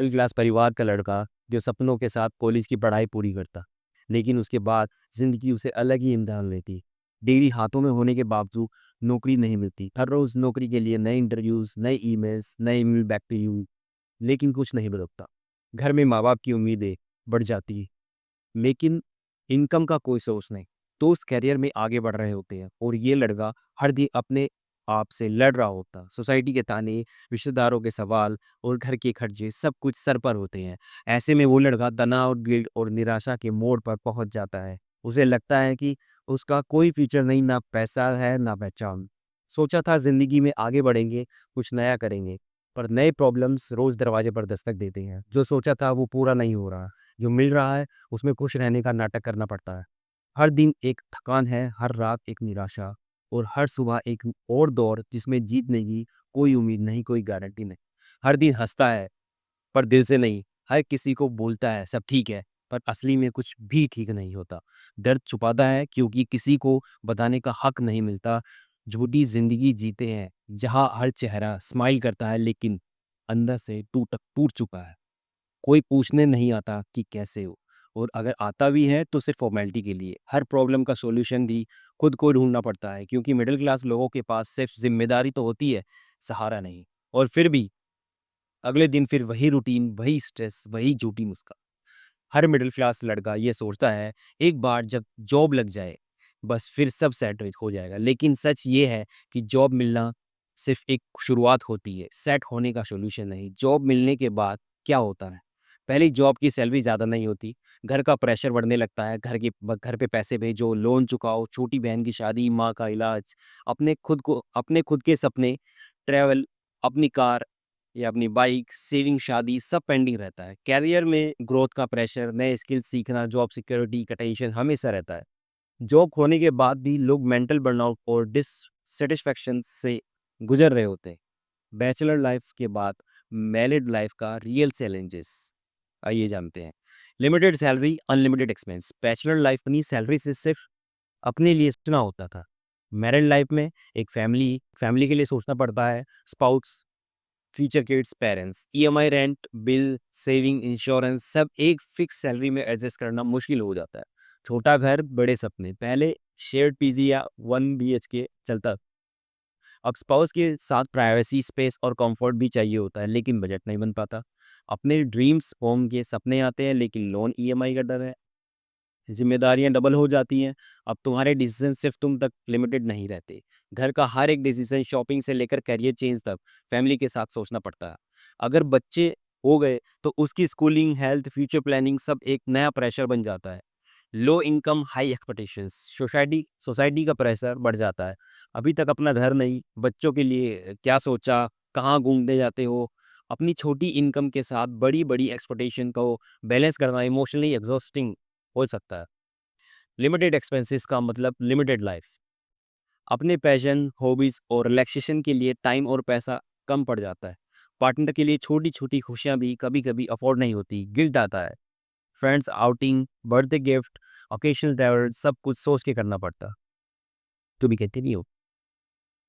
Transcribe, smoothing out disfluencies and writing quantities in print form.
Middle class परिवार का लड़का जो सपनों के साथ कॉलेज की पढ़ाई पूरी करता, लेकिन उसके बाद ज़िंदगी उसे अलग ही इम्तिहान लेती। डिग्री हाथों में होने के बावजूद नौकरी नहीं मिलती। हर रोज़ नौकरी के लिए नए इंटरव्यूज़, नए ईमेल्स, नए ईमेल बैक टू यू, लेकिन कुछ नहीं बदलता। घर में माँ-बाप की उम्मीदें बढ़ जाती हैं, लेकिन इनकम का कोई सोर्स नहीं। दोस्त करियर में आगे बढ़ रहे होते हैं और ये लड़का हर दिन अपने आप से लड़ रहा होता। सोसाइटी के ताने, रिश्तेदारों के सवाल और घर के खर्चे सब कुछ सर पर होते हैं। ऐसे में वो लड़का तनाव, गिल्ट और निराशा के मोड़ पर पहुंच जाता है। उसे लगता है कि उसका कोई फ्यूचर नहीं, ना पैसा है ना पहचान। सोचा था जिंदगी में आगे बढ़ेंगे, कुछ नया करेंगे, पर नए प्रॉब्लम्स रोज दरवाजे पर दस्तक देते हैं। जो सोचा था वो पूरा नहीं हो रहा। जो मिल रहा है उसमें खुश रहने का नाटक करना पड़ता है। हर दिन एक थकान है, हर रात एक निराशा और हर सुबह एक और दौड़ जिसमें जीतने की कोई उम्मीद नहीं, कोई गारंटी नहीं। हर दिन हँसता है पर दिल से नहीं। हर किसी को बोलता है सब ठीक है, पर असली में कुछ भी ठीक नहीं होता। दर्द छुपाता है क्योंकि किसी को बताने का हक नहीं मिलता। झूठी ज़िंदगी जीते हैं जहाँ हर चेहरा स्माइल करता है लेकिन अंदर से टूट चुका है। कोई पूछने नहीं आता कि कैसे हो, और अगर आता भी है तो सिर्फ फॉर्मेलिटी के लिए। हर प्रॉब्लम का सॉल्यूशन भी खुद को ढूंढना पड़ता है क्योंकि मिडिल क्लास लोगों के पास सिर्फ जिम्मेदारी तो होती है, सहारा नहीं। और फिर भी अगले दिन फिर वही रूटीन, वही स्ट्रेस, वही झूठी मुस्कान। हर मिडिल क्लास लड़का ये सोचता है एक बार जब जॉब लग जाए बस फिर सब सेट हो जाएगा, लेकिन सच ये है कि जॉब मिलना सिर्फ एक शुरुआत होती है, सेट होने का सोल्यूशन नहीं। जॉब मिलने के बाद क्या होता है? पहली जॉब की सैलरी ज़्यादा नहीं होती, घर का प्रेशर बढ़ने लगता है, घर पे पैसे भेजो, लोन चुकाओ, छोटी बहन की शादी, माँ का इलाज, अपने खुद के सपने, ट्रैवल, अपनी कार या अपनी बाइक, सेविंग, शादी सब पेंडिंग रहता है। करियर में ग्रोथ का प्रेशर, नए स्किल सीखना, जॉब सिक्योरिटी का टेंशन हमेशा रहता है। जॉब खोने के बाद भी लोग मेंटल बर्नआउट और डिससैटिस्फैक्शन से गुजर रहे होते हैं। बैचलर लाइफ के बाद मैरिड लाइफ का रियल चैलेंजेस आइए जानते हैं। Limited salary, unlimited expense. Bachelor life अपनी सैलरी से सिर्फ अपने लिए सोचना होता था। मैरिड लाइफ में एक फैमिली फैमिली के लिए सोचना पड़ता है। Spouse, future kids, parents, EMI, rent, bill, saving, insurance सब एक फिक्स सैलरी में एडजस्ट करना मुश्किल हो जाता है। छोटा घर, बड़े सपने। पहले शेयर्ड पीजी या 1 बीएचके चलता, अब स्पाउस के साथ प्राइवेसी, स्पेस और कंफर्ट भी चाहिए होता है, लेकिन बजट नहीं बन पाता। अपने ड्रीम्स होम के सपने आते हैं लेकिन लोन, ईएमआई का डर है। ज़िम्मेदारियाँ डबल हो जाती हैं। अब तुम्हारे डिसीज़न सिर्फ़ तुम तक लिमिटेड नहीं रहते। घर का हर एक डिसीज़न, शॉपिंग से लेकर करियर चेंज तक, फैमिली के साथ सोचना पड़ता है। अगर बच्चे हो गए तो उसकी स्कूलिंग, हेल्थ, फ्यूचर प्लानिंग सब एक नया प्रेशर बन जाता है। Low income, high expectations, society का प्रेशर बढ़ जाता है। अभी तक अपना घर नहीं, बच्चों के लिए क्या सोचा, कहाँ घूमने जाते हो? अपनी छोटी इनकम के साथ बड़ी-बड़ी एक्सपेक्टेशन को बैलेंस करना इमोशनली एग्ज़ॉस्टिंग हो सकता है। लिमिटेड एक्सपेंसेस का मतलब लिमिटेड लाइफ। अपने पैशन, हॉबीज और रिलैक्सेशन के लिए टाइम और पैसा कम पड़ जाता है। पार्टनर के लिए छोटी छोटी खुशियां भी कभी कभी अफोर्ड नहीं होती, गिल्ट आता है। Friends outing, birthday gift, occasional travel सब कुछ सोच के करना पड़ता। To be continue.